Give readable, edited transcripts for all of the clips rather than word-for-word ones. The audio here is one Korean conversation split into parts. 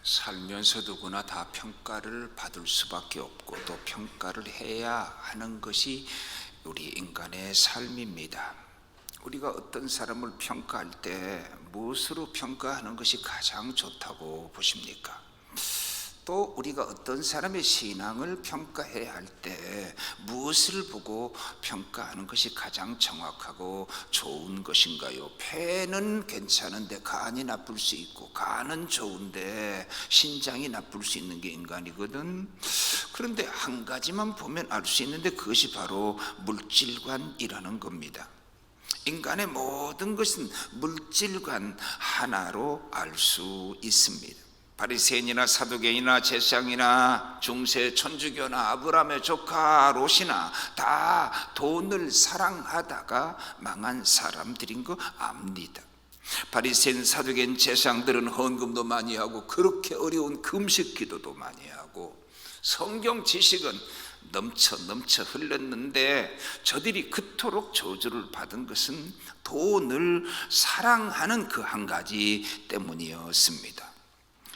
살면서 누구나 다 평가를 받을 수밖에 없고 또 평가를 해야 하는 것이 우리 인간의 삶입니다. 우리가 어떤 사람을 평가할 때 무엇으로 평가하는 것이 가장 좋다고 보십니까? 또 우리가 어떤 사람의 신앙을 평가해야 할 때 무엇을 보고 평가하는 것이 가장 정확하고 좋은 것인가요? 폐는 괜찮은데 간이 나쁠 수 있고, 간은 좋은데 신장이 나쁠 수 있는 게 인간이거든. 그런데 한 가지만 보면 알 수 있는데 그것이 바로 물질관이라는 겁니다. 인간의 모든 것은 물질관 하나로 알 수 있습니다. 바리새인이나 사두개인이나 제사장이나 중세 천주교나 아브라함의 조카 롯이나 다 돈을 사랑하다가 망한 사람들인 거 압니다. 바리새인, 사두개인, 제사장들은 헌금도 많이 하고 그렇게 어려운 금식 기도도 많이 하고 성경 지식은 넘쳐 흘렀는데 저들이 그토록 저주를 받은 것은 돈을 사랑하는 그 한 가지 때문이었습니다.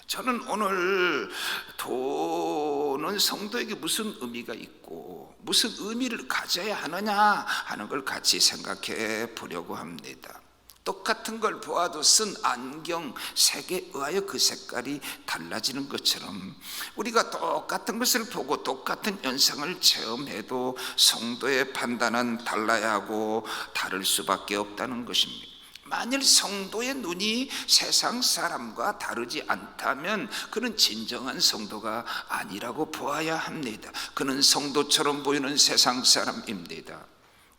저는 오늘 돈은 성도에게 무슨 의미가 있고 무슨 의미를 가져야 하느냐 하는 걸 같이 생각해 보려고 합니다. 똑같은 걸 보아도 쓴 안경 색에 의하여 그 색깔이 달라지는 것처럼 우리가 똑같은 것을 보고 똑같은 현상을 체험해도 성도의 판단은 달라야 하고 다를 수밖에 없다는 것입니다. 만일 성도의 눈이 세상 사람과 다르지 않다면 그는 진정한 성도가 아니라고 보아야 합니다. 그는 성도처럼 보이는 세상 사람입니다.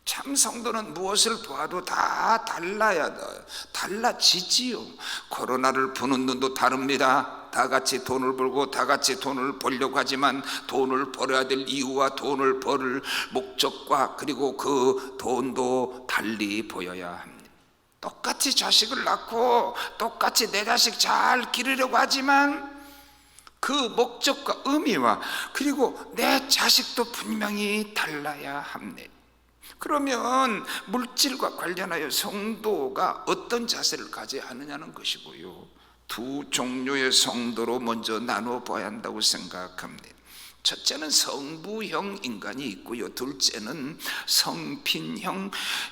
참 성도는 무엇을 보아도 다 달라지지요. 코로나를 보는 눈도 다릅니다. 다 같이 돈을 벌고 다 같이 돈을 벌려고 하지만 돈을 벌어야 될 이유와 돈을 벌 목적과 그리고 그 돈도 달리 보여야 합니다. 똑같이 자식을 낳고 똑같이 내 자식 잘 기르려고 하지만 그 목적과 의미와 그리고 내 자식도 분명히 달라야 합니다. 그러면 물질과 관련하여 성도가 어떤 자세를 가져야 하느냐는 것이고요, 두 종류의 성도로 먼저 나눠 봐야 한다고 생각합니다. 첫째는 성부형 인간이 있고요, 둘째는 성빈형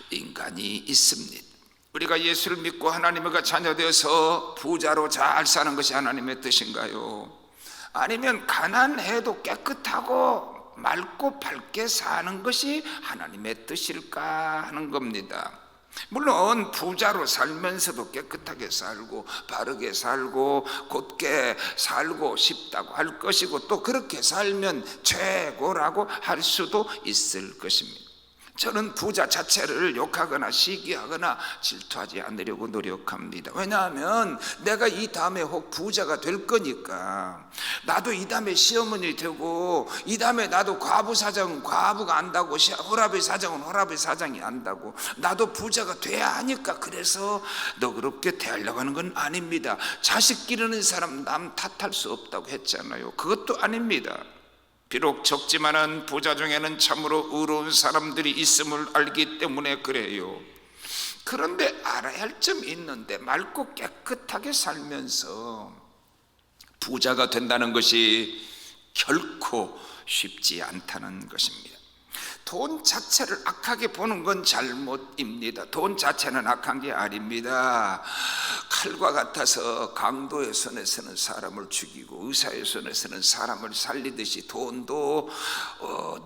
인간이 있습니다. 우리가 예수를 믿고 하나님의 자녀 되어서 부자로 잘 사는 것이 하나님의 뜻인가요? 아니면 가난해도 깨끗하고 맑고 밝게 사는 것이 하나님의 뜻일까 하는 겁니다. 물론 부자로 살면서도 깨끗하게 살고 바르게 살고 곧게 살고 싶다고 할 것이고 또 그렇게 살면 최고라고 할 수도 있을 것입니다. 저는 부자 자체를 욕하거나 시기하거나 질투하지 않으려고 노력합니다. 왜냐하면 내가 이 다음에 혹 부자가 될 거니까, 나도 이 다음에 시어머니 되고 이 다음에 나도 과부 사장은 과부가 안다고 호랍의 사장은 호랍의 사장이 안다고 나도 부자가 돼야 하니까 그래서 너그럽게 대하려고 하는 건 아닙니다. 자식 기르는 사람 남 탓할 수 없다고 했잖아요. 그것도 아닙니다. 비록 적지만은 부자 중에는 참으로 의로운 사람들이 있음을 알기 때문에 그래요. 그런데 알아야 할 점이 있는데 맑고 깨끗하게 살면서 부자가 된다는 것이 결코 쉽지 않다는 것입니다. 돈 자체를 악하게 보는 건 잘못입니다. 돈 자체는 악한 게 아닙니다. 칼과 같아서 강도의 손에서는 사람을 죽이고 의사의 손에서는 사람을 살리듯이 돈도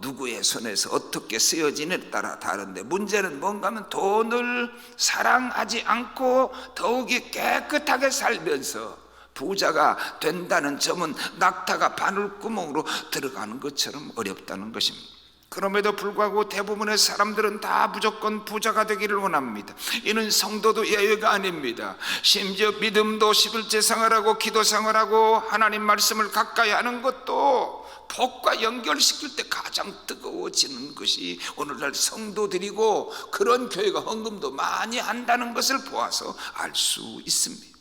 누구의 손에서 어떻게 쓰여지느냐에 따라 다른데, 문제는 뭔가 하면 돈을 사랑하지 않고 더욱이 깨끗하게 살면서 부자가 된다는 점은 낙타가 바늘구멍으로 들어가는 것처럼 어렵다는 것입니다. 그럼에도 불구하고 대부분의 사람들은 다 무조건 부자가 되기를 원합니다. 이는 성도도 예외가 아닙니다. 심지어 믿음도 11제 생활하고 기도 생활하고 하나님 말씀을 가까이 하는 것도 복과 연결시킬 때 가장 뜨거워지는 것이 오늘날 성도들이고, 그런 교회가 헌금도 많이 한다는 것을 보아서 알 수 있습니다.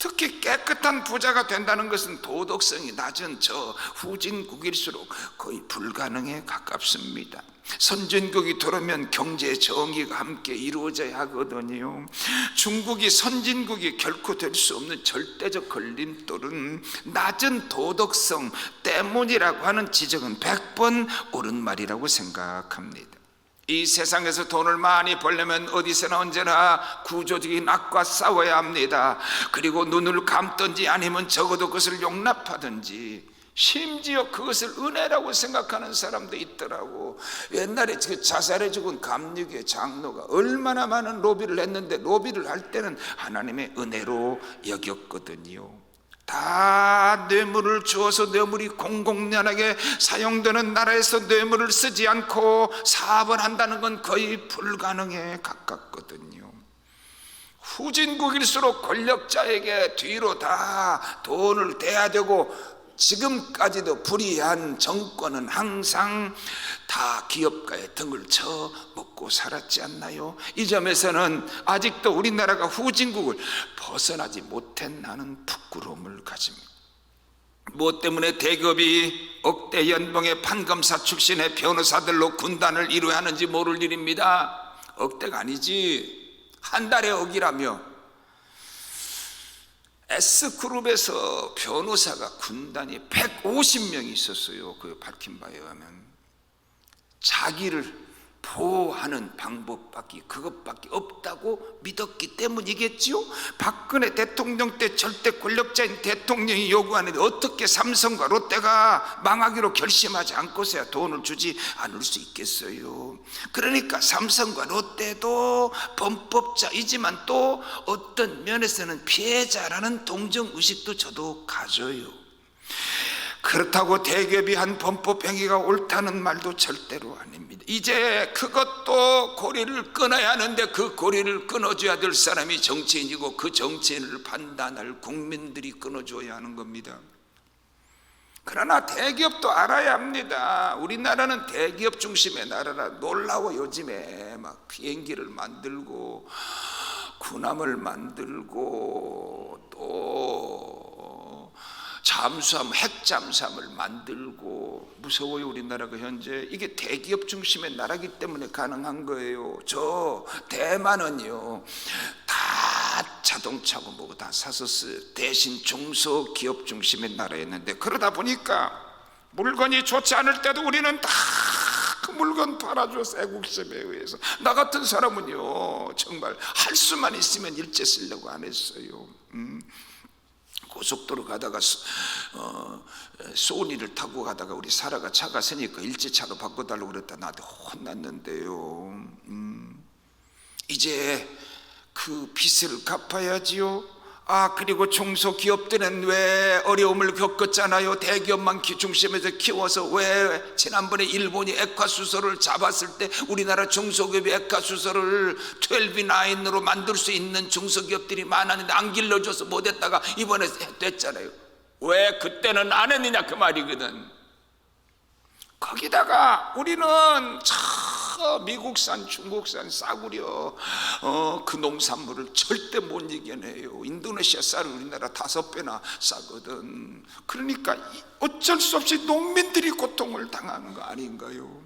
특히 깨끗한 부자가 된다는 것은 도덕성이 낮은 저 후진국일수록 거의 불가능에 가깝습니다. 선진국이 들어오면 경제 정의가 함께 이루어져야 하거든요. 중국이 선진국이 결코 될 수 없는 절대적 걸림돌은 낮은 도덕성 때문이라고 하는 지적은 100번 옳은 말이라고 생각합니다. 이 세상에서 돈을 많이 벌려면 어디서나 언제나 구조적인 악과 싸워야 합니다. 그리고 눈을 감든지 아니면 적어도 그것을 용납하든지, 심지어 그것을 은혜라고 생각하는 사람도 있더라고. 옛날에 그 자살해 죽은 감리교의 장로가 얼마나 많은 로비를 했는데 로비를 할 때는 하나님의 은혜로 여겼거든요. 다 뇌물을 주어서 뇌물이 공공연하게 사용되는 나라에서 뇌물을 쓰지 않고 사업을 한다는 건 거의 불가능에 가깝거든요. 후진국일수록 권력자에게 뒤로 다 돈을 대야 되고, 지금까지도 불의한 정권은 항상 다 기업가의 등을 쳐 먹고 살았지 않나요? 이 점에서는 아직도 우리나라가 후진국을 벗어나지 못한 나는 부끄러움을 가집니다. 무엇 때문에 대기업이 억대 연봉의 판검사 출신의 변호사들로 군단을 이루어야 하는지 모를 일입니다. 억대가 아니지, 한 달에 억이라며. S그룹에서 변호사가 군단이 150명이 있었어요. 그 밝힌 바에 의하면. 자기를 보호하는 방법밖에 그것밖에 없다고 믿었기 때문이겠지요. 박근혜 대통령 때 절대 권력자인 대통령이 요구하는데 어떻게 삼성과 롯데가 망하기로 결심하지 않고서야 돈을 주지 않을 수 있겠어요. 그러니까 삼성과 롯데도 범법자이지만 또 어떤 면에서는 피해자라는 동정의식도 저도 가져요. 그렇다고 대기업이 한 범법 행위가 옳다는 말도 절대로 아닙니다. 이제 그것도 고리를 끊어야 하는데 그 고리를 끊어줘야 될 사람이 정치인이고 그 정치인을 판단할 국민들이 끊어줘야 하는 겁니다. 그러나 대기업도 알아야 합니다. 우리나라는 대기업 중심의 나라라. 놀라워. 요즘에 막 비행기를 만들고 군함을 만들고 또 잠수함, 핵잠수함을 만들고 무서워요. 우리나라가 현재 이게 대기업 중심의 나라기 때문에 가능한 거예요. 저 대만은요 다 자동차고 뭐고 다 샀었어요. 대신 중소기업 중심의 나라였는데 그러다 보니까 물건이 좋지 않을 때도 우리는 다 그 물건 팔아줘. 애국심에 의해서. 나 같은 사람은요 정말 할 수만 있으면 일제 쓰려고 안 했어요. 고속도로 가다가 소니를 타고 가다가 우리 사라가 차가 세니까 일제차로 바꿔달라고 그랬다 나한테 혼났는데요. 이제 그 빚을 갚아야지요. 그리고 중소기업들은 왜 어려움을 겪었잖아요. 대기업만 중심에서 키워서 왜 지난번에 일본이 액화수소를 잡았을 때 우리나라 중소기업이 액화수소를 12-9으로 만들 수 있는 중소기업들이 많았는데 안 길러줘서 못했다가 이번에 됐잖아요. 왜 그때는 안 했느냐 그 말이거든. 거기다가 우리는 미국산 중국산 싸구려 그 농산물을 절대 못 이겨내요. 인도네시아 쌀은 우리나라 5배나 싸거든. 그러니까 어쩔 수 없이 농민들이 고통을 당하는 거 아닌가요?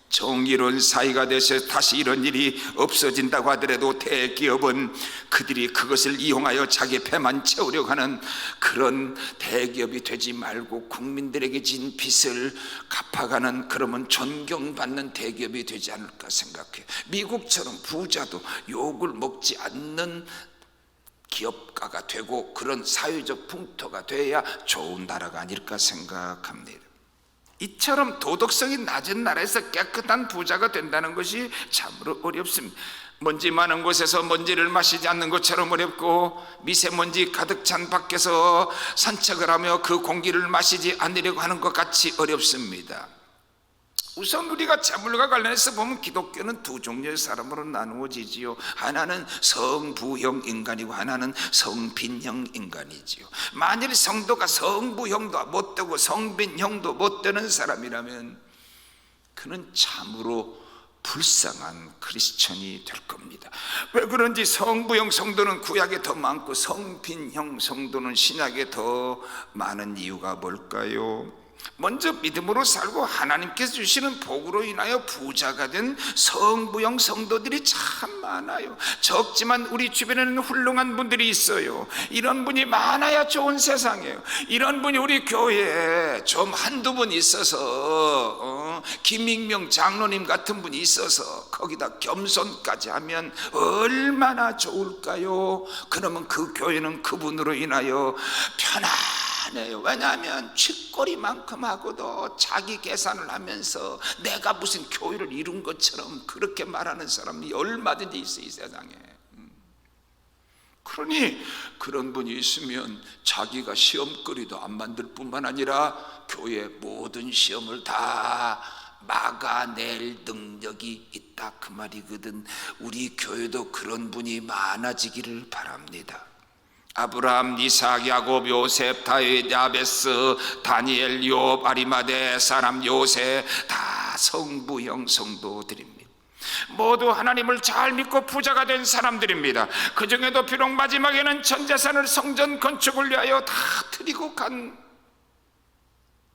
정의로운 사회가 돼서 다시 이런 일이 없어진다고 하더라도 대기업은 그들이 그것을 이용하여 자기 배만 채우려고 하는 그런 대기업이 되지 말고 국민들에게 진 빚을 갚아가는, 그러면 존경받는 대기업이 되지 않을까 생각해요. 미국처럼 부자도 욕을 먹지 않는 기업가가 되고 그런 사회적 풍토가 돼야 좋은 나라가 아닐까 생각합니다. 이처럼 도덕성이 낮은 나라에서 깨끗한 부자가 된다는 것이 참으로 어렵습니다. 먼지 많은 곳에서 먼지를 마시지 않는 것처럼 어렵고, 미세먼지 가득 찬 밖에서 산책을 하며 그 공기를 마시지 않으려고 하는 것 같이 어렵습니다. 우선 우리가 재물과 관련해서 보면 기독교는 두 종류의 사람으로 나누어지지요. 하나는 성부형 인간이고 하나는 성빈형 인간이지요. 만일 성도가 성부형도 못 되고 성빈형도 못 되는 사람이라면 그는 참으로 불쌍한 크리스천이 될 겁니다. 왜 그런지 성부형 성도는 구약에 더 많고 성빈형 성도는 신약에 더 많은 이유가 뭘까요? 먼저 믿음으로 살고 하나님께서 주시는 복으로 인하여 부자가 된 성부형 성도들이 참 많아요. 적지만 우리 주변에는 훌륭한 분들이 있어요. 이런 분이 많아야 좋은 세상이에요. 이런 분이 우리 교회에 좀 한두 분 있어서 김익명 장로님 같은 분이 있어서 거기다 겸손까지 하면 얼마나 좋을까요? 그러면 그 교회는 그분으로 인하여 편안해요. 왜냐하면 칡거리만큼 하고도 자기 계산을 하면서 내가 무슨 교회를 이룬 것처럼 그렇게 말하는 사람이 얼마든지 있어요, 이 세상에. 그러니 그런 분이 있으면 자기가 시험거리도 안 만들 뿐만 아니라 교회 모든 시험을 다 막아낼 능력이 있다, 그 말이거든. 우리 교회도 그런 분이 많아지기를 바랍니다. 아브라함, 이삭, 야곱, 요셉, 다윗, 야베스, 다니엘, 욥, 아리마대 사람 요셉 다 성부형 성도들입니다. 모두 하나님을 잘 믿고 부자가 된 사람들입니다. 그 중에도 비록 마지막에는 전 재산을 성전 건축을 위하여 다 드리고 간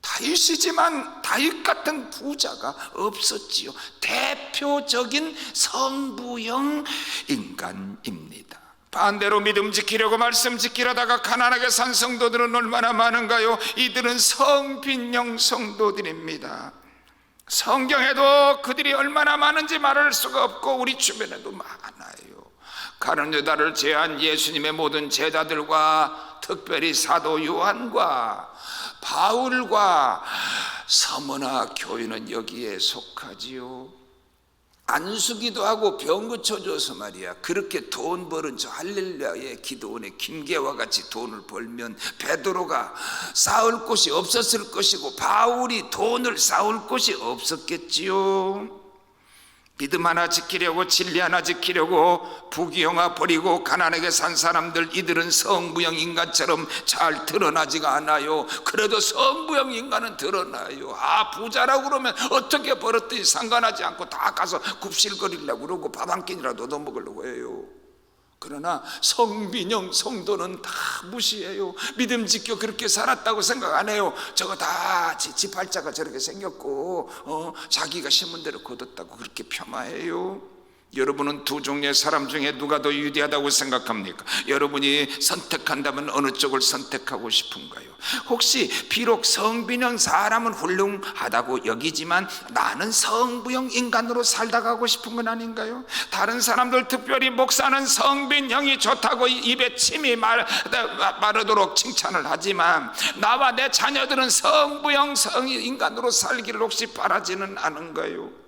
다윗이지만 다윗 같은 부자가 없었지요. 대표적인 성부형 인간입니다. 반대로 믿음 지키려고 말씀 지키려다가 가난하게 산 성도들은 얼마나 많은가요? 이들은 성빈형 성도들입니다. 성경에도 그들이 얼마나 많은지 말할 수가 없고 우리 주변에도 많아요. 가룟 유다를 제한 예수님의 모든 제자들과 특별히 사도 요한과 바울과 서머나 교회는 여기에 속하지요. 안수기도 하고 병 고쳐줘서 말이야, 그렇게 돈 벌은 저 할렐루야의 기도원의 김계와 같이 돈을 벌면 베드로가 쌓을 곳이 없었을 것이고 바울이 돈을 쌓을 곳이 없었겠지요. 믿음 하나 지키려고 진리 하나 지키려고 부귀영화 버리고 가난하게 산 사람들, 이들은 성부형 인간처럼 잘 드러나지가 않아요. 그래도 성부형 인간은 드러나요. 부자라고 그러면 어떻게 벌었든지 상관하지 않고 다 가서 굽실거리려고 그러고 밥 한 끼니라도 얻어먹으려고 해요. 그러나 성빈형 성도는 다 무시해요. 믿음 지켜 그렇게 살았다고 생각 안 해요. 저거 다 지 팔자가 저렇게 생겼고 자기가 심은 대로 거뒀다고 그렇게 폄하해요. 여러분은 두 종류의 사람 중에 누가 더 유리하다고 생각합니까? 여러분이 선택한다면 어느 쪽을 선택하고 싶은가요? 혹시 비록 성빈형 사람은 훌륭하다고 여기지만 나는 성부형 인간으로 살다 가고 싶은 건 아닌가요? 다른 사람들 특별히 목사는 성빈형이 좋다고 입에 침이 마르도록 칭찬을 하지만 나와 내 자녀들은 성부형 인간으로 살기를 혹시 바라지는 않은가요?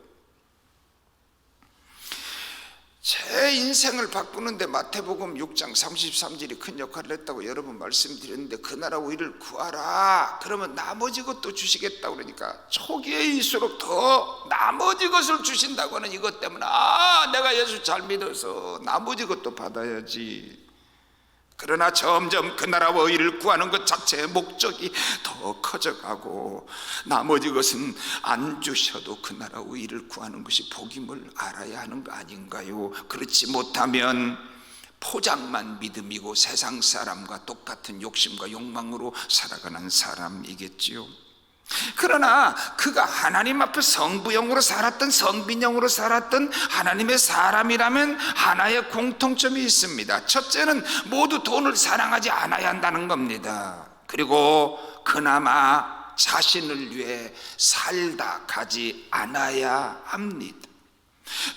제 인생을 바꾸는데 마태복음 6장 33절이 큰 역할을 했다고 여러 번 말씀드렸는데, 그 나라 의를 구하라 그러면 나머지 것도 주시겠다고 그러니까 초기에일수록 더 나머지 것을 주신다고 하는 이것 때문에 내가 예수 잘 믿어서 나머지 것도 받아야지. 그러나 점점 그 나라와 의를 구하는 것 자체의 목적이 더 커져가고 나머지 것은 안 주셔도 그 나라와 의를 구하는 것이 복임을 알아야 하는 거 아닌가요? 그렇지 못하면 포장만 믿음이고 세상 사람과 똑같은 욕심과 욕망으로 살아가는 사람이겠지요. 그러나 그가 하나님 앞에 성부형으로 살았던 성빈형으로 살았던 하나님의 사람이라면 하나의 공통점이 있습니다. 첫째는 모두 돈을 사랑하지 않아야 한다는 겁니다. 그리고 그나마 자신을 위해 살다 가지 않아야 합니다.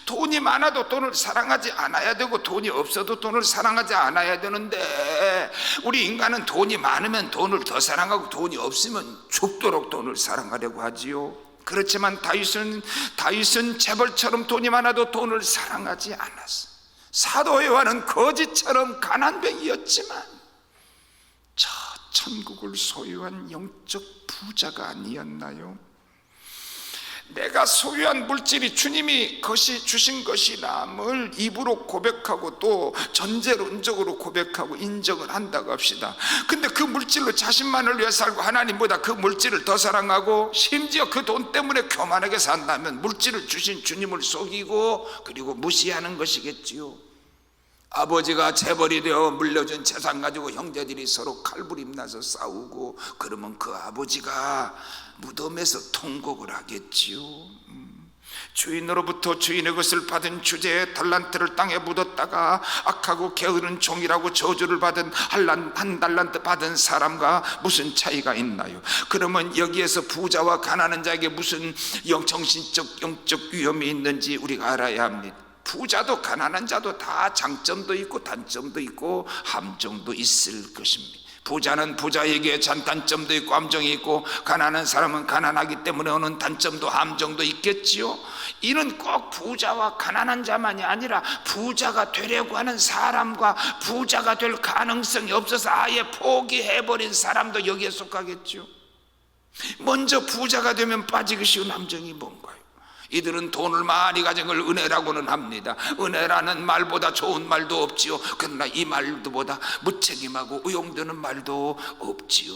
돈이 많아도 돈을 사랑하지 않아야 되고 돈이 없어도 돈을 사랑하지 않아야 되는데 우리 인간은 돈이 많으면 돈을 더 사랑하고 돈이 없으면 죽도록 돈을 사랑하려고 하지요. 그렇지만 다윗은 재벌처럼 돈이 많아도 돈을 사랑하지 않았어. 사도 요한은 거지처럼 가난뱅이였지만 저 천국을 소유한 영적 부자가 아니었나요? 내가 소유한 물질이 주님이 것이 주신 것이남을 입으로 고백하고 또 전제론적으로 고백하고 인정을 한다고 합시다. 근데 그 물질로 자신만을 위해 살고 하나님보다 그 물질을 더 사랑하고 심지어 그 돈 때문에 교만하게 산다면 물질을 주신 주님을 속이고 그리고 무시하는 것이겠지요. 아버지가 재벌이 되어 물려준 재산 가지고 형제들이 서로 칼부림 나서 싸우고 그러면 그 아버지가 무덤에서 통곡을 하겠지요. 주인으로부터 주인의 것을 받은 주제의 달란트를 땅에 묻었다가 악하고 게으른 종이라고 저주를 받은 한 달란트 받은 사람과 무슨 차이가 있나요? 그러면 여기에서 부자와 가난한 자에게 무슨 정신적 영적 위험이 있는지 우리가 알아야 합니다. 부자도 가난한 자도 다 장점도 있고 단점도 있고 함정도 있을 것입니다. 부자는 부자에게 단점도 있고 함정이 있고 가난한 사람은 가난하기 때문에 오는 단점도 함정도 있겠지요. 이는 꼭 부자와 가난한 자만이 아니라 부자가 되려고 하는 사람과 부자가 될 가능성이 없어서 아예 포기해버린 사람도 여기에 속하겠죠. 먼저 부자가 되면 빠지기 쉬운 함정이 뭔가요? 이들은 돈을 많이 가진 걸 은혜라고는 합니다. 은혜라는 말보다 좋은 말도 없지요. 그러나 이 말보다 무책임하고 의용되는 말도 없지요.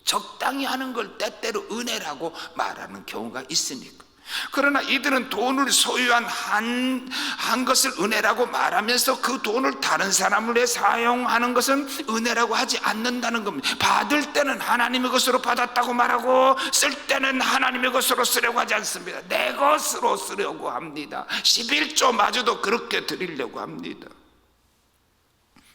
적당히 하는 걸 때때로 은혜라고 말하는 경우가 있으니까. 그러나 이들은 돈을 소유한 한 것을 은혜라고 말하면서 그 돈을 다른 사람을 위해 사용하는 것은 은혜라고 하지 않는다는 겁니다. 받을 때는 하나님의 것으로 받았다고 말하고 쓸 때는 하나님의 것으로 쓰려고 하지 않습니다. 내 것으로 쓰려고 합니다. 11조마저도 그렇게 드리려고 합니다.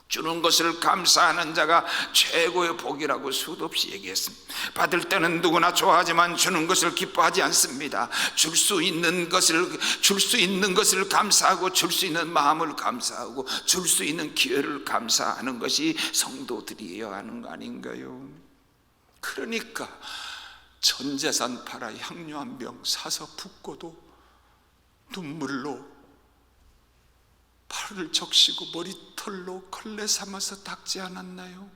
주는 것을 감사하는 자가 최고의 복이라고 수도 없이 얘기했습니다. 받을 때는 누구나 좋아하지만 주는 것을 기뻐하지 않습니다. 줄 수 있는 것을 감사하고 줄 수 있는 마음을 감사하고 줄 수 있는 기회를 감사하는 것이 성도들이어야 하는 거 아닌가요? 그러니까 전 재산 팔아 향료 한 병 사서 붓고도 눈물로 팔을 적시고 머리털로 걸레 삼아서 닦지 않았나요?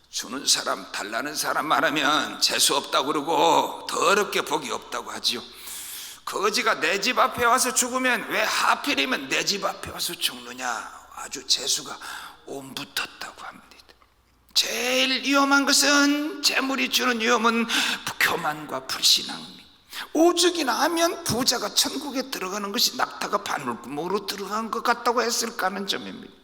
주는 사람 달라는 사람 말하면 재수 없다고 그러고 더럽게 복이 없다고 하지요. 거지가 내 집 앞에 와서 죽으면 왜 하필이면 내 집 앞에 와서 죽느냐, 아주 재수가 온 붙었다고 합니다. 제일 위험한 것은, 재물이 주는 위험은 교만과 불신앙입니다. 오죽이나 하면 부자가 천국에 들어가는 것이 낙타가 바늘구멍으로 들어간 것 같다고 했을까 하는 점입니다.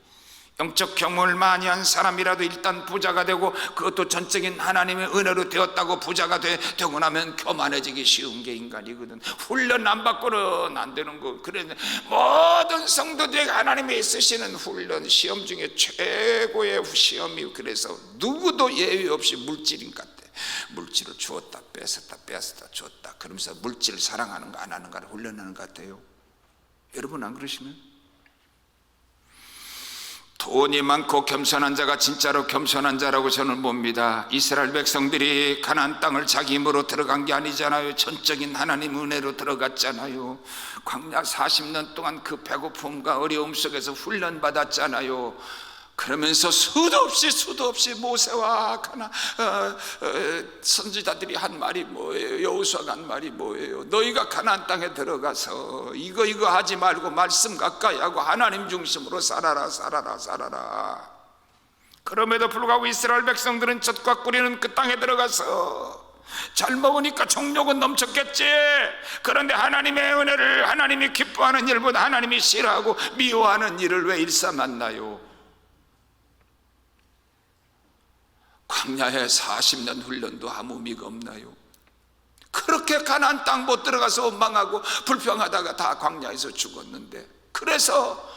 영적 경험을 많이 한 사람이라도 일단 부자가 되고 그것도 전적인 하나님의 은혜로 되었다고 부자가 되고 나면 교만해지기 쉬운 게 인간이거든. 훈련 안 받고는 안 되는 거. 그래서 모든 성도들에게 하나님이 쓰시는 훈련, 시험 중에 최고의 시험이, 그래서 누구도 예외 없이 물질인 것 같아. 물질을 주었다 뺏었다 뺏었다 줬다 그러면서 물질을 사랑하는 거 안 하는 거를 훈련하는 것 같아요. 여러분 안 그러시면? 돈이 많고 겸손한 자가 진짜로 겸손한 자라고 저는 봅니다. 이스라엘 백성들이 가나안 땅을 자기 힘으로 들어간 게 아니잖아요. 전적인 하나님 은혜로 들어갔잖아요. 광야 40년 동안 그 배고픔과 어려움 속에서 훈련받았잖아요. 그러면서 수도 없이 모세와 선지자들이 한 말이 뭐예요? 여호수아가 한 말이 뭐예요? 너희가 가나안 땅에 들어가서 이거 하지 말고 말씀 가까이 하고 하나님 중심으로 살아라. 그럼에도 불구하고 이스라엘 백성들은 젖과 꿀이는 그 땅에 들어가서 잘 먹으니까 정욕은 넘쳤겠지. 그런데 하나님의 은혜를, 하나님이 기뻐하는 일보다 하나님이 싫어하고 미워하는 일을 왜 일삼았나요? 광야에 40년 훈련도 아무 의미가 없나요? 그렇게 가나안 땅 못 들어가서 원망하고 불평하다가 다 광야에서 죽었는데, 그래서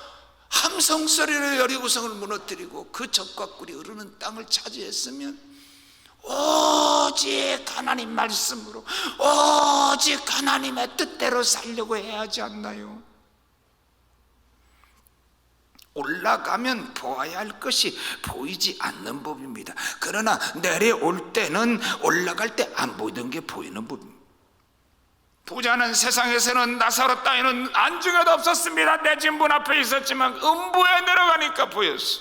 함성 소리로 여리고성을 무너뜨리고 그 젖과 꿀이 흐르는 땅을 차지했으면 오직 하나님 말씀으로, 오직 하나님의 뜻대로 살려고 해야 하지 않나요? 올라가면 보아야 할 것이 보이지 않는 법입니다. 그러나 내려올 때는 올라갈 때 안 보이던 게 보이는 법입니다. 부자는 세상에서는 나사로 땅에는 안중에도 없었습니다. 내 집 문 앞에 있었지만 음부에 내려가니까 보였어.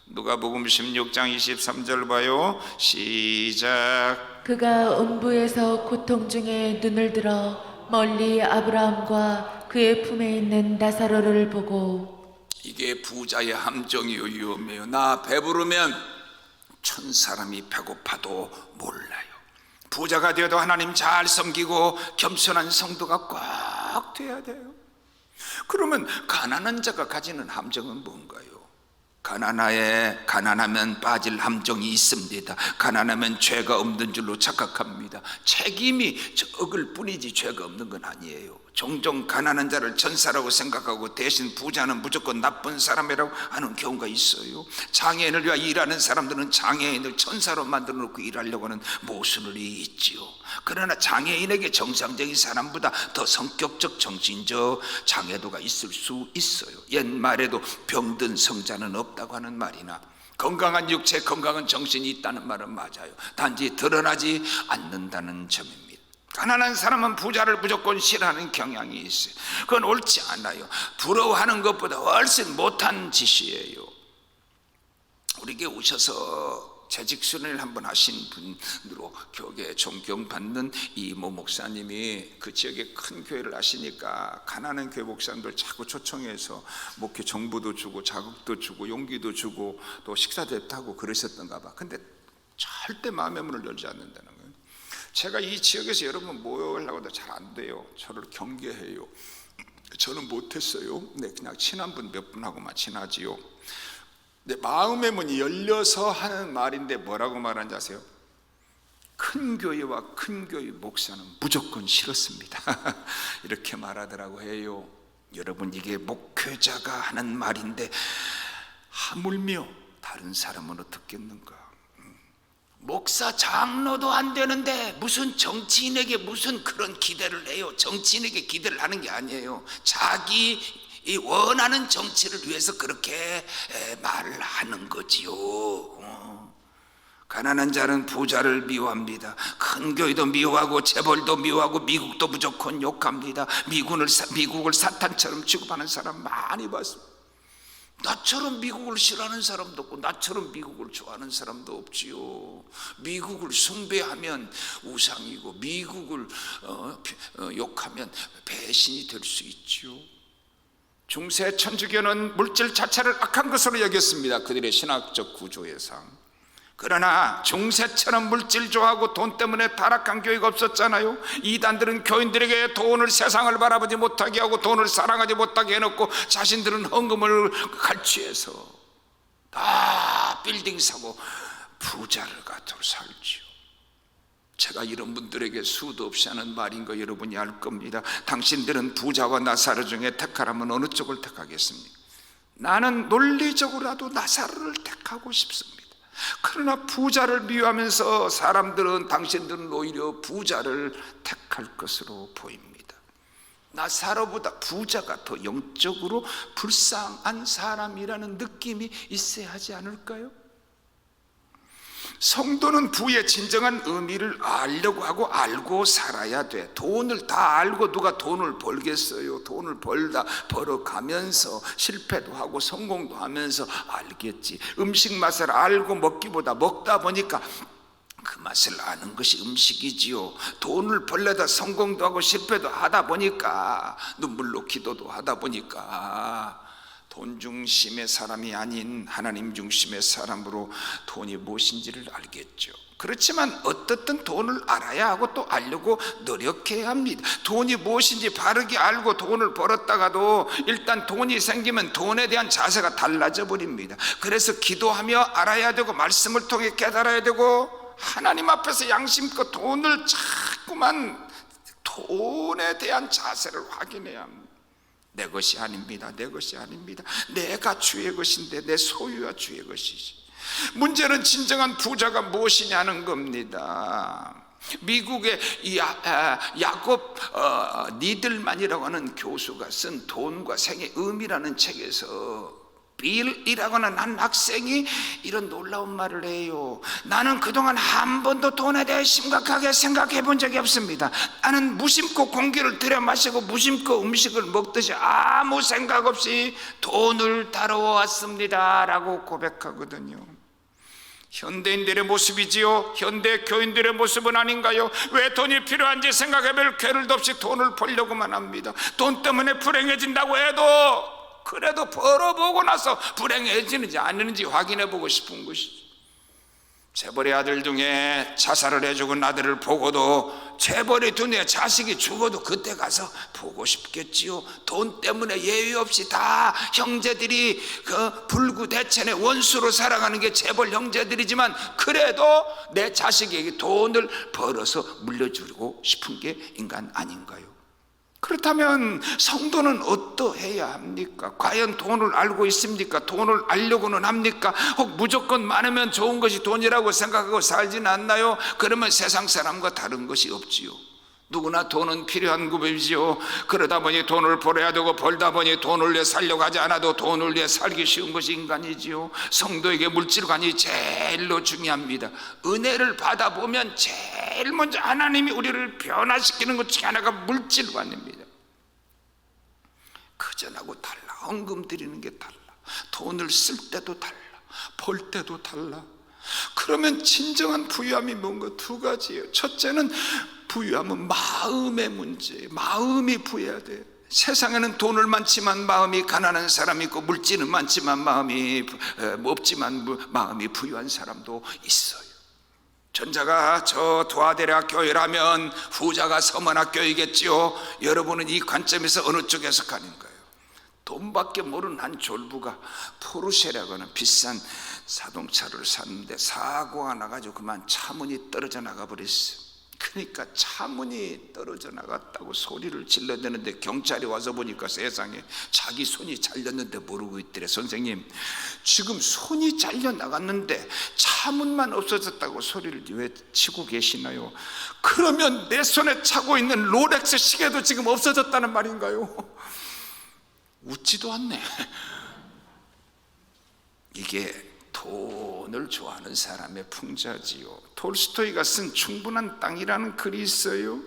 누가복음 16장 23절 봐요. 시작. 그가 음부에서 고통 중에 눈을 들어 멀리 아브라함과 그의 품에 있는 나사로를 보고 이게 부자의 함정이요 위험해요. 나 배부르면 천 사람이 배고파도 몰라요. 부자가 되어도 하나님 잘 섬기고 겸손한 성도가 꼭 돼야 돼요. 그러면 가난한 자가 가지는 함정은 뭔가요? 가난하면 빠질 함정이 있습니다. 가난하면 죄가 없는 줄로 착각합니다. 책임이 적을 뿐이지 죄가 없는 건 아니에요. 종종 가난한 자를 천사라고 생각하고 대신 부자는 무조건 나쁜 사람이라고 하는 경우가 있어요. 장애인을 위해 일하는 사람들은 장애인을 천사로 만들어 놓고 일하려고 하는 모순이 있지요. 그러나 장애인에게 정상적인 사람보다 더 성격적 정신적 장애도가 있을 수 있어요. 옛말에도 병든 성자는 없다고 하는 말이나 건강한 육체 건강한 정신이 있다는 말은 맞아요. 단지 드러나지 않는다는 점입니다. 가난한 사람은 부자를 무조건 싫어하는 경향이 있어요. 그건 옳지 않아요. 부러워하는 것보다 훨씬 못한 짓이에요. 우리에게 오셔서 재직순회를 한번 하신 분으로 교계 존경받는 이모 목사님이 그 지역에 큰 교회를 하시니까 가난한 교회 목사님들 자꾸 초청해서 목회 정보도 주고 자극도 주고 용기도 주고 또 식사도 하고 그러셨던가 봐. 근데 절대 마음의 문을 열지 않는다는 거예요. 제가 이 지역에서 여러분 모여하려고 해도 잘 안 돼요. 저를 경계해요. 저는 못했어요. 네, 그냥 친한 분 몇 분하고만 친하지요. 내 마음의 문이 열려서 하는 말인데 뭐라고 말하는지 아세요? 큰 교회와 큰 교회 목사는 무조건 싫었습니다. 이렇게 말하더라고 해요. 여러분 이게 목회자가 하는 말인데 하물며 다른 사람은 어떻겠는가? 목사 장로도 안 되는데 무슨 정치인에게 무슨 그런 기대를 해요? 정치인에게 기대를 하는 게 아니에요. 자기 이 원하는 정치를 위해서 그렇게 말을 하는 거지요. 가난한 자는 부자를 미워합니다. 큰 교회도 미워하고 재벌도 미워하고 미국도 무조건 욕합니다. 미국을 사탄처럼 취급하는 사람 많이 봤습니다. 나처럼 미국을 싫어하는 사람도 없고 나처럼 미국을 좋아하는 사람도 없지요. 미국을 숭배하면 우상이고 미국을 욕하면 배신이 될 수 있지요. 중세 천주교는 물질 자체를 악한 것으로 여겼습니다. 그들의 신학적 구조예상. 그러나 중세처럼 물질 좋아하고 돈 때문에 타락한 교회가 없었잖아요. 이단들은 교인들에게 돈을 세상을 바라보지 못하게 하고 돈을 사랑하지 못하게 해놓고 자신들은 헌금을 갈취해서 다 빌딩 사고 부자를 갖도록 살지요. 제가 이런 분들에게 수도 없이 하는 말인 거 여러분이 알 겁니다. 당신들은 부자와 나사로 중에 택하라면 어느 쪽을 택하겠습니까? 나는 논리적으로라도 나사로를 택하고 싶습니다. 그러나 부자를 미워하면서 사람들은 당신들은 오히려 부자를 택할 것으로 보입니다. 나사로보다 부자가 더 영적으로 불쌍한 사람이라는 느낌이 있어야 하지 않을까요? 성도는 부의 진정한 의미를 알려고 하고 알고 살아야 돼. 돈을 다 알고 누가 돈을 벌겠어요? 돈을 벌어가면서 실패도 하고 성공도 하면서 알겠지. 음식 맛을 알고 먹기보다 먹다 보니까 그 맛을 아는 것이 음식이지요. 돈을 벌려다 성공도 하고 실패도 하다 보니까 눈물로 기도도 하다 보니까 돈 중심의 사람이 아닌 하나님 중심의 사람으로 돈이 무엇인지를 알겠죠. 그렇지만 어떻든 돈을 알아야 하고 또 알려고 노력해야 합니다. 돈이 무엇인지 바르게 알고 돈을 벌었다가도 일단 돈이 생기면 돈에 대한 자세가 달라져 버립니다. 그래서 기도하며 알아야 되고 말씀을 통해 깨달아야 되고 하나님 앞에서 양심껏 돈을 자꾸만 돈에 대한 자세를 확인해야 합니다. 내 것이 아닙니다. 내 것이 아닙니다. 내가 주의 것인데 내 소유가 주의 것이지. 문제는 진정한 부자가 무엇이냐는 겁니다. 미국의 야곱 니들만이라고 하는 교수가 쓴 돈과 생의 의미라는 책에서 빌이라고 하는 한 학생이 이런 놀라운 말을 해요. 나는 그동안 한 번도 돈에 대해 심각하게 생각해 본 적이 없습니다. 나는 무심코 공기를 들여 마시고 무심코 음식을 먹듯이 아무 생각 없이 돈을 다뤄왔습니다 라고 고백하거든요. 현대인들의 모습이지요. 현대 교인들의 모습은 아닌가요? 왜 돈이 필요한지 생각해볼 겨를도 없이 돈을 벌려고만 합니다. 돈 때문에 불행해진다고 해도 그래도 벌어보고 나서 불행해지는지 아니는지 확인해보고 싶은 것이죠. 재벌의 아들 중에 자살을 해 죽은 아들을 보고도 재벌의 두뇌 자식이 죽어도 그때 가서 보고 싶겠지요. 돈 때문에 예의 없이 다 형제들이 그 불구대천의 원수로 살아가는 게 재벌 형제들이지만 그래도 내 자식에게 돈을 벌어서 물려주고 싶은 게 인간 아닌가요? 그렇다면 성도는 어떠해야 합니까? 과연 돈을 알고 있습니까? 돈을 알려고는 합니까? 혹 무조건 많으면 좋은 것이 돈이라고 생각하고 살지는 않나요? 그러면 세상 사람과 다른 것이 없지요. 누구나 돈은 필요한 급이지요. 그러다 보니 돈을 벌어야 되고 벌다 보니 돈을 위해 살려고 하지 않아도 돈을 위해 살기 쉬운 것이 인간이지요. 성도에게 물질관이 제일로 중요합니다. 은혜를 받아보면 제일 먼저 하나님이 우리를 변화시키는 것 중에 하나가 물질관입니다. 그전하고 달라. 헌금 드리는 게 달라. 돈을 쓸 때도 달라. 벌 때도 달라. 그러면 진정한 부유함이 뭔가 두 가지예요. 첫째는 부유함은 마음의 문제예요. 마음이 부여야 돼요. 세상에는 돈을 많지만 마음이 가난한 사람이 있고 물질은 많지만 마음이 없지만 마음이 부유한 사람도 있어요. 전자가 저 도화대학 교회라면 후자가 서문학교이겠지요. 여러분은 이 관점에서 어느 쪽에 속하는가요? 돈밖에 모르는 한 졸부가 포르쉐라고는 비싼 자동차를 샀는데 사고가 나가지고 그만 차문이 떨어져 나가버렸어요. 그러니까 차문이 떨어져 나갔다고 소리를 질러대는데 경찰이 와서 보니까 세상에 자기 손이 잘렸는데 모르고 있더래. 선생님, 지금 손이 잘려 나갔는데 차문만 없어졌다고 소리를 왜 치고 계시나요? 그러면 내 손에 차고 있는 롤렉스 시계도 지금 없어졌다는 말인가요? 웃지도 않네. 이게 돈을 좋아하는 사람의 풍자지요. 톨스토이가 쓴 충분한 땅이라는 글이 있어요.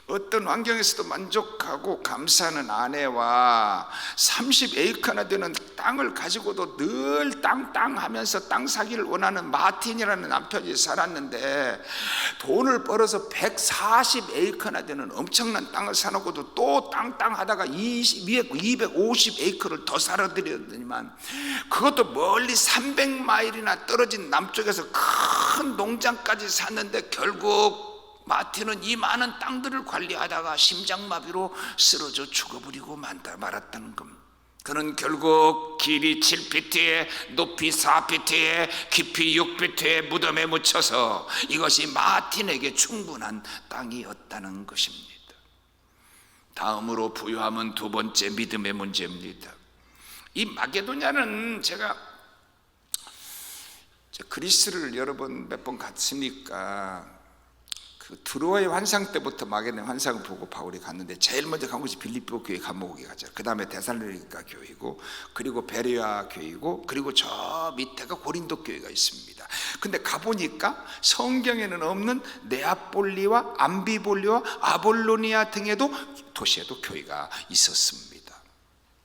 어떤 환경에서도 만족하고 감사하는 아내와 30에이커나 되는 땅을 가지고도 늘 땅 하면서 땅 사기를 원하는 마틴이라는 남편이 살았는데 돈을 벌어서 140에이커나 되는 엄청난 땅을 사놓고도 또 땅 하다가 250에이커를 더 사러들였더니만 그것도 멀리 300마일이나 떨어진 남쪽에서 큰 농장까지 샀는데 결국 마틴은 이 많은 땅들을 관리하다가 심장마비로 쓰러져 죽어버리고 말았다는 겁니다. 그는 결국 길이 7피트에 높이 4피트에 깊이 6피트의 무덤에 묻혀서 이것이 마틴에게 충분한 땅이었다는 것입니다. 다음으로 부유함은 두 번째 믿음의 문제입니다. 이 마게도냐는 제가 그리스를 여러 번 몇 번 갔으니까 그 드로아의 환상 때부터 마게도냐 환상을 보고 바울이 갔는데 제일 먼저 간 곳이 빌립보 교회 감옥에 가죠. 그 다음에 데살로니가 교회고 그리고 베레아 교회고 그리고 저 밑에가 고린도 교회가 있습니다. 근데 가보니까 성경에는 없는 네아폴리와 암비볼리와 아볼로니아 등에도 도시에도 교회가 있었습니다.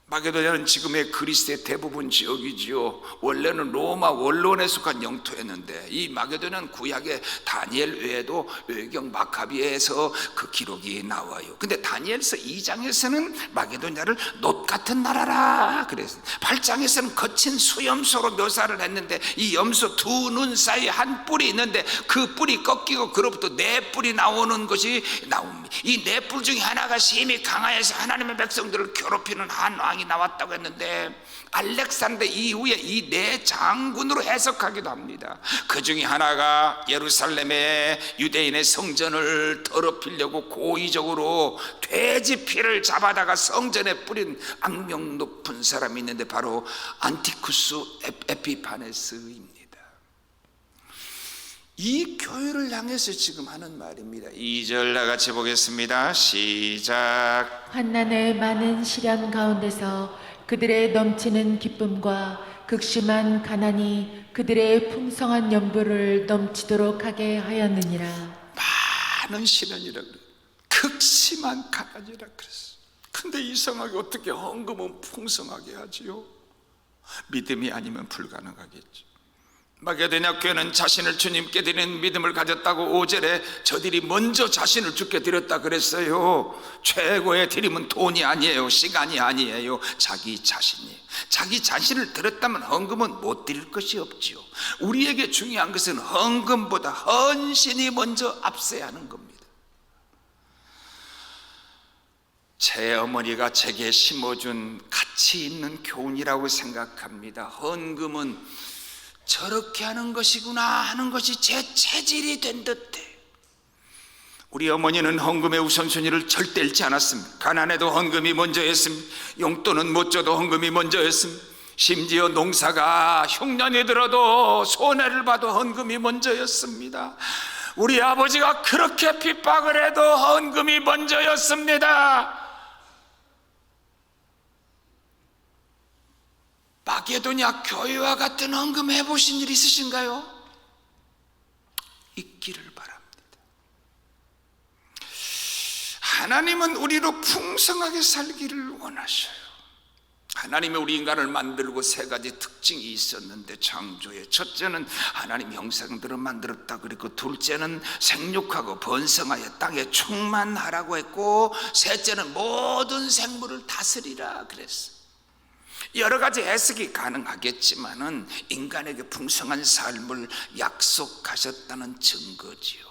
마게도냐는 지금의 그리스의 대부분 지역이지요. 원래는 로마 원로원에 속한 영토였는데 이 마게도냐는 구약의 다니엘 외에도 외경 마카비에서 그 기록이 나와요. 근데 다니엘서 2장에서는 마게도냐를 놋 같은 나라라 그랬어요. 8장에서는 거친 수염소로 묘사를 했는데 이 염소 두 눈 사이에 한 뿔이 있는데 그 뿔이 꺾이고 그로부터 네 뿔이 나오는 것이 나옵니다. 이 네 뿔 중에 하나가 힘이 강하여서 하나님의 백성들을 괴롭히는 한 왕이 나왔다고 했는데 알렉산더 이후에 이 네 장군으로 해석하기도 합니다. 그 중에 하나가 예루살렘의 유대인의 성전을 더럽히려고 고의적으로 돼지 피를 잡아다가 성전에 뿌린 악명 높은 사람이 있는데 바로 안티쿠스 에피파네스입니다. 이 교회를 향해서 지금 하는 말입니다. 2절 나같이 보겠습니다. 시작. 환난의 많은 시련 가운데서 그들의 넘치는 기쁨과 극심한 가난이 그들의 풍성한 연부를 넘치도록 하게 하였느니라. 많은 시련이라 그래요. 극심한 가난이라 그랬어요. 근데 이상하게 어떻게 헌금은 풍성하게 하지요? 믿음이 아니면 불가능하겠죠. 마게도냐 교회는 자신을 주님께 드리는 믿음을 가졌다고 5절에 저들이 먼저 자신을 주께 드렸다 그랬어요. 최고의 드림은 돈이 아니에요, 시간이 아니에요, 자기 자신이에요. 자기 자신을 드렸다면 헌금은 못 드릴 것이 없지요. 우리에게 중요한 것은 헌금보다 헌신이 먼저 앞서야 하는 겁니다. 제 어머니가 제게 심어준 가치 있는 교훈이라고 생각합니다. 헌금은 저렇게 하는 것이구나 하는 것이 제 체질이 된 듯해. 우리 어머니는 헌금의 우선순위를 절대 잃지 않았습니다. 가난해도 헌금이 먼저였습니다. 용돈은 못 줘도 헌금이 먼저였습니다. 심지어 농사가 흉년이 들어도 손해를 봐도 헌금이 먼저였습니다. 우리 아버지가 그렇게 핍박을 해도 헌금이 먼저였습니다. 마게도냐 교회와 같은 헌금 해보신 일 있으신가요? 있기를 바랍니다. 하나님은 우리로 풍성하게 살기를 원하셔요. 하나님이 우리 인간을 만들고 세 가지 특징이 있었는데, 창조의 첫째는 하나님 형상대로 만들었다 그랬고, 둘째는 생육하고 번성하여 땅에 충만하라고 했고, 셋째는 모든 생물을 다스리라 그랬어요. 여러 가지 해석이 가능하겠지만은 인간에게 풍성한 삶을 약속하셨다는 증거지요.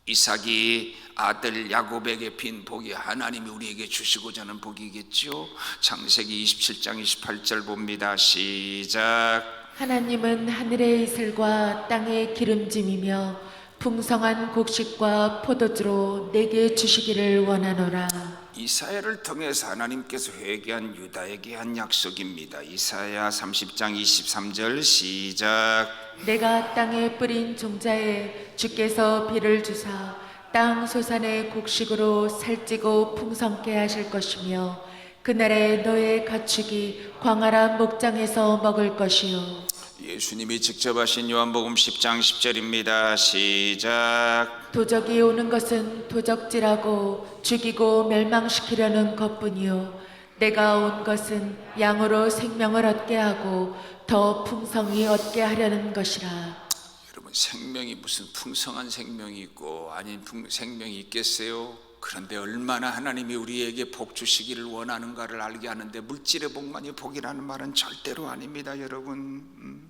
이삭이 아들 야곱에게 빈 복이 하나님이 우리에게 주시고자 하는 복이겠죠. 창세기 27장 28절 봅니다. 시작. 하나님은 하늘의 이슬과 땅의 기름짐이며 풍성한 곡식과 포도주로 내게 주시기를 원하노라. 이사야를 통해서 하나님께서 회개한 유다에게 한 약속입니다. 이사야 30장 23절 시작. 내가 땅에 뿌린 종자에 주께서 비를 주사 땅 소산의 곡식으로 살찌고 풍성케 하실 것이며, 그날에 너의 가축이 광활한 목장에서 먹을 것이요. 예수님이 직접 하신 요한복음 10장 10절입니다. 시작. 도적이 오는 것은 도적질하고 죽이고 멸망시키려는 것뿐이요, 내가 온 것은 양으로 생명을 얻게 하고 더 풍성히 얻게 하려는 것이라. 여러분, 생명이 무슨 풍성한 생명이 있고 아닌 생명이 있겠어요? 그런데 얼마나 하나님이 우리에게 복 주시기를 원하는가를 알게 하는데, 물질의 복만이 복이라는 말은 절대로 아닙니다. 여러분,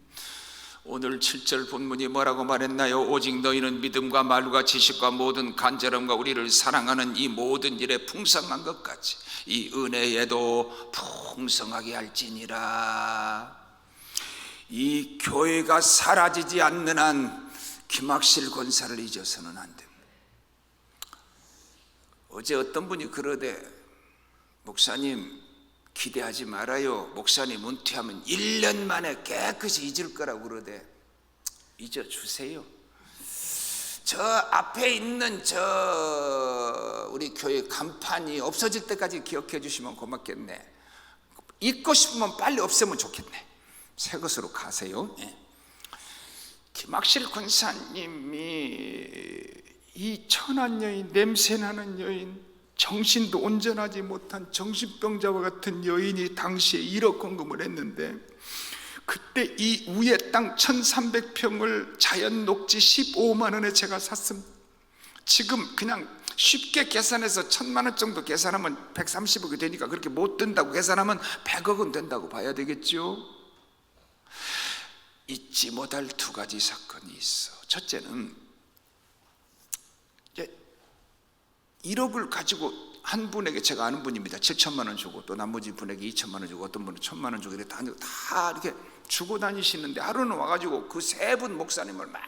오늘 7절 본문이 뭐라고 말했나요? 오직 너희는 믿음과 말과 지식과 모든 간절함과 우리를 사랑하는 이 모든 일에 풍성한 것까지 이 은혜에도 풍성하게 할지니라. 이 교회가 사라지지 않는 한 김학실 권사를 잊어서는 안 됩니다. 어제 어떤 분이 그러대, 목사님 기대하지 말아요. 목사님 은퇴하면 1년 만에 깨끗이 잊을 거라고 그러대. 잊어주세요. 저 앞에 있는 우리 교회 간판이 없어질 때까지 기억해 주시면 고맙겠네. 잊고 싶으면 빨리 없애면 좋겠네. 새 것으로 가세요. 김학실 권사님이 이 천한 여인, 냄새나는 여인, 정신도 온전하지 못한 정신병자와 같은 여인이 당시에 1억 헌금을 했는데, 그때 이 위에 땅 1300평을 자연 녹지 15만 원에 제가 샀습니다. 지금 그냥 쉽게 계산해서 1000만 원 정도 계산하면 130억이 되니까, 그렇게 못 든다고 계산하면 100억은 된다고 봐야 되겠죠. 잊지 못할 두 가지 사건이 있어. 첫째는 1억을 가지고 한 분에게, 제가 아는 분입니다, 7천만 원 주고 또 나머지 분에게 2천만 원 주고 어떤 분은 1,000만 원 주고 이렇게 다 이렇게 주고 다니시는데, 하루는 와가지고 그 세 분 목사님을 막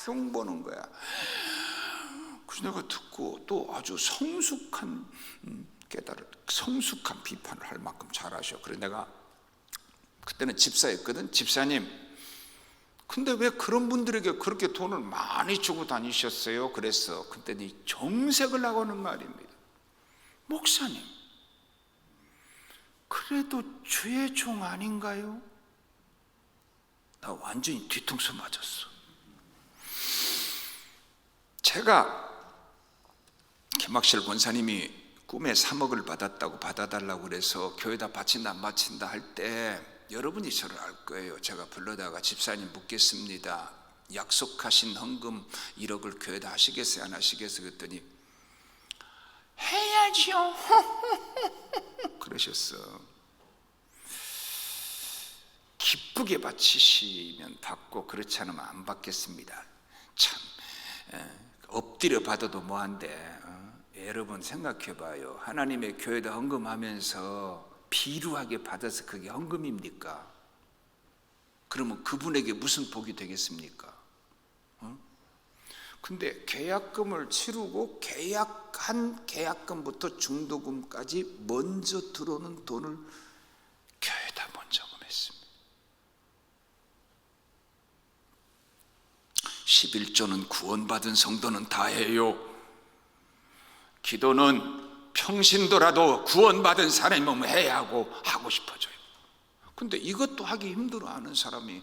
흉보는 거야. 그래서 내가 듣고 또 아주 성숙한 성숙한 비판을 할 만큼 잘하셔. 그래 내가 그때는 집사였거든. 집사님, 근데 왜 그런 분들에게 그렇게 돈을 많이 주고 다니셨어요? 그랬어. 그랬더니 정색을 하고 하는 말입니다. 목사님, 그래도 주의 종 아닌가요? 나 완전히 뒤통수 맞았어. 제가 김학실 권사님이 꿈에 3억을 받았다고 받아달라고 그래서 교회다 바친다 안 바친다 할 때 여러분이 저를 알 거예요. 제가 불러다가 집사님 묻겠습니다. 약속하신 헌금 1억을 교회다 하시겠어요? 안 하시겠어요? 그랬더니 해야죠. 그러셨어. 기쁘게 바치시면 받고 그렇지 않으면 안 받겠습니다. 참 엎드려 받아도 뭐한데. 여러분 생각해 봐요. 하나님의 교회다 헌금하면서 비루하게 받아서 그게 헌금입니까? 그러면 그분에게 무슨 복이 되겠습니까? 근데 계약금을 치르고 계약한 계약금부터 중도금까지 먼저 들어오는 돈을 교회다 먼저 금했습니다. 11조는 구원받은 성도는 다 해요. 기도는 평신도라도 구원받은 사람이면 해야 하고 싶어져요. 근데 이것도 하기 힘들어하는 사람이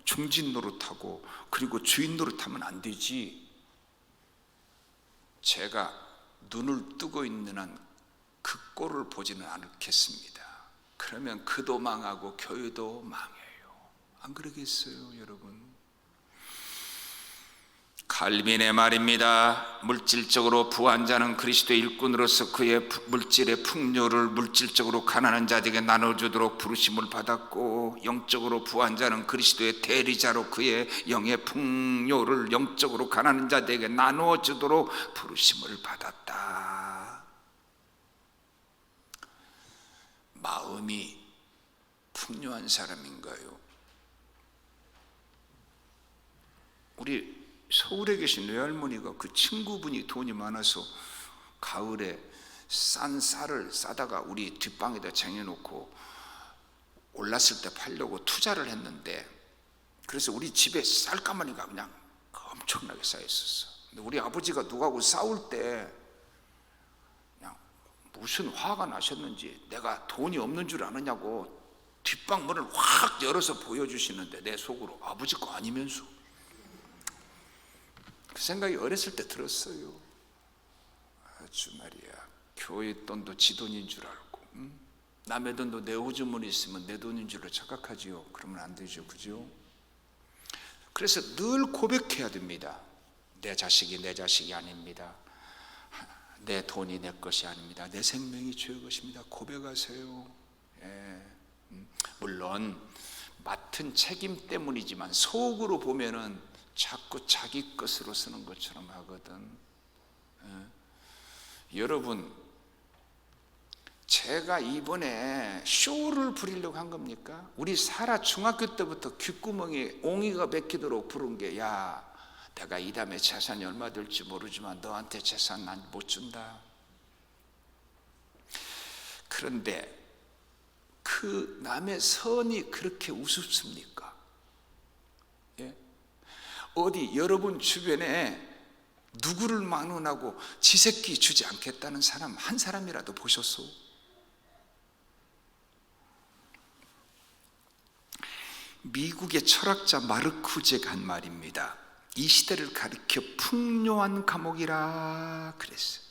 중진 노릇하고 그리고 주인 노릇하면 안 되지. 제가 눈을 뜨고 있는 한 그 꼴을 보지는 않겠습니다. 그러면 그도 망하고 교회도 망해요. 안 그러겠어요, 여러분? 칼빈의 말입니다. 물질적으로 부한 자는 그리스도의 일꾼으로서 그의 물질의 풍요를 물질적으로 가난한 자들에게 나눠주도록 부르심을 받았고, 영적으로 부한 자는 그리스도의 대리자로 그의 영의 풍요를 영적으로 가난한 자들에게 나눠주도록 부르심을 받았다. 마음이 풍요한 사람인가요? 우리 서울에 계신 외할머니가 그 친구분이 돈이 많아서 가을에 싼 쌀을 싸다가 우리 뒷방에다 쟁여놓고 올랐을 때 팔려고 투자를 했는데, 그래서 우리 집에 쌀가마니가 그냥 엄청나게 쌓였었어. 근데 우리 아버지가 누구하고 싸울 때 그냥 무슨 화가 나셨는지 내가 돈이 없는 줄 아느냐고 뒷방 문을 확 열어서 보여주시는데 내 속으로 아버지 거 아니면서 그 생각이 어렸을 때 들었어요. 아주 말이야, 교회 돈도 지 돈인 줄 알고 남의 돈도 내 호주머니 있으면 내 돈인 줄로 착각하지요. 그러면 안 되죠, 그죠? 그래서 늘 고백해야 됩니다. 내 자식이 내 자식이 아닙니다. 내 돈이 내 것이 아닙니다. 내 생명이 주의 것입니다. 고백하세요. 예. 물론 맡은 책임 때문이지만 속으로 보면은 자꾸 자기 것으로 쓰는 것처럼 하거든. 여러분, 제가 이번에 쇼를 부리려고 한 겁니까? 우리 사라 중학교 때부터 귓구멍에 옹이가 베끼도록 부른 게, 야, 내가 이 다음에 재산이 얼마 될지 모르지만 너한테 재산 난 못 준다. 그런데 그 남의 선이 그렇게 우습습니까? 예? 어디 여러분 주변에 누구를 막론하고 지 새끼 주지 않겠다는 사람 한 사람이라도 보셨소? 미국의 철학자 마르쿠제가 한 말입니다. 이 시대를 가리켜 풍요한 감옥이라 그랬어요.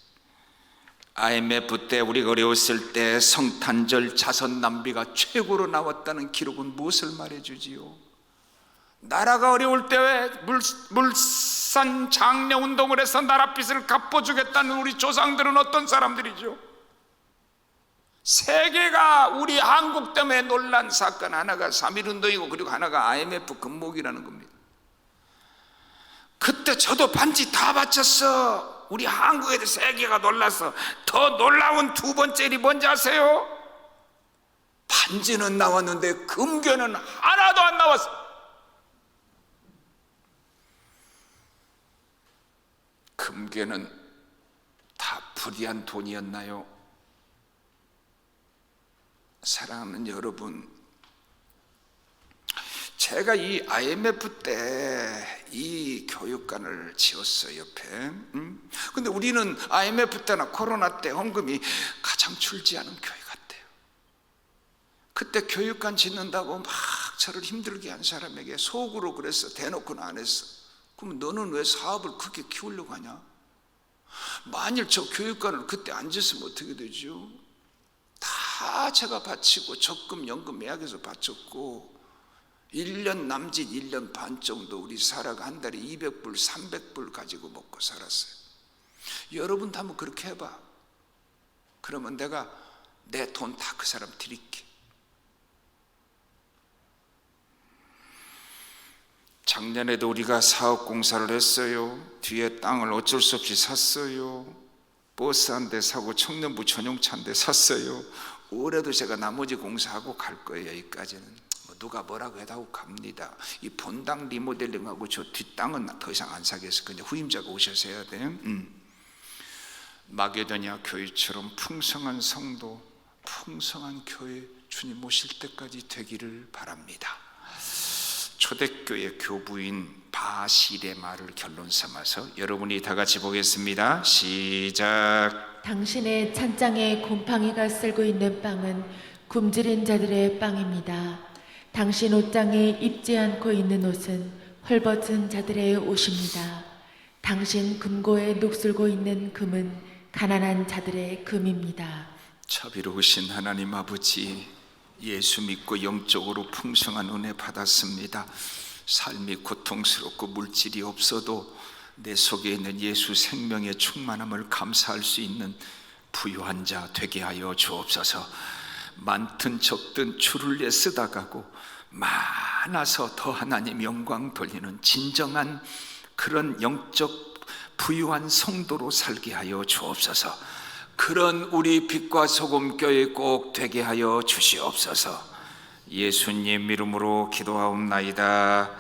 IMF 때 우리가 어려웠을 때 성탄절 자선 낭비가 최고로 나왔다는 기록은 무엇을 말해주지요? 나라가 어려울 때 물산 장려 운동을 해서 나라 빚을 갚아주겠다는 우리 조상들은 어떤 사람들이죠? 세계가 우리 한국 때문에 놀란 사건 하나가 3.1 운동이고 그리고 하나가 IMF 금목이라는 겁니다. 그때 저도 반지 다 바쳤어. 우리 한국에 대해 세계가 놀라서. 더 놀라운 두 번째 일이 뭔지 아세요? 반지는 나왔는데 금괴는 하나도 안 나왔어. 금괴는 다 불의한 돈이었나요? 사랑하는 여러분, 제가 이 IMF 때 이 교육관을 지었어요, 옆에. 근데 우리는 IMF 때나 코로나 때 헌금이 가장 줄지 않은 교회 같아요. 그때 교육관 짓는다고 막 저를 힘들게 한 사람에게 속으로 그랬어. 대놓고는 안 했어. 그러면 너는 왜 사업을 그렇게 키우려고 하냐? 만일 저 교육관을 그때 안 짓으면 어떻게 되죠? 다 다 제가 바치고 적금, 연금, 매약해서 바쳤고 1년 남짓 1년 반 정도 우리 사라가 한 달에 200불, 300불 가지고 먹고 살았어요. 여러분도 한번 그렇게 해봐. 그러면 내가 내 돈 다 그 사람 드릴게. 작년에도 우리가 사업 공사를 했어요. 뒤에 땅을 어쩔 수 없이 샀어요. 버스 한 대 사고 청년부 전용차 한 대 샀어요. 올해도 제가 나머지 공사하고 갈 거예요. 여기까지는 누가 뭐라고 해도 갑니다. 이 본당 리모델링하고 저 뒷땅은 더 이상 안 사겠어요. 그냥 후임자가 오셔서 해야 돼요. 마게도냐 교회처럼 풍성한 성도, 풍성한 교회 주님 오실 때까지 되기를 바랍니다. 초대교회 교부인 바실의 말을 결론 삼아서 여러분이 다 같이 보겠습니다. 시작. 당신의 찬장에 곰팡이가 쓸고 있는 빵은 굶주린 자들의 빵입니다. 당신 옷장에 입지 않고 있는 옷은 헐벗은 자들의 옷입니다. 당신 금고에 녹슬고 있는 금은 가난한 자들의 금입니다. 자비로우신 하나님 아버지, 예수 믿고 영적으로 풍성한 은혜 받았습니다. 삶이 고통스럽고 물질이 없어도 내 속에 있는 예수 생명의 충만함을 감사할 수 있는 부유한 자 되게 하여 주옵소서. 많든 적든 줄을 내 쓰다가고 많아서 더 하나님 영광 돌리는 진정한 그런 영적 부유한 성도로 살게 하여 주옵소서. 그런 우리 빛과 소금 교회 꼭 되게 하여 주시옵소서. 예수님 이름으로 기도하옵나이다.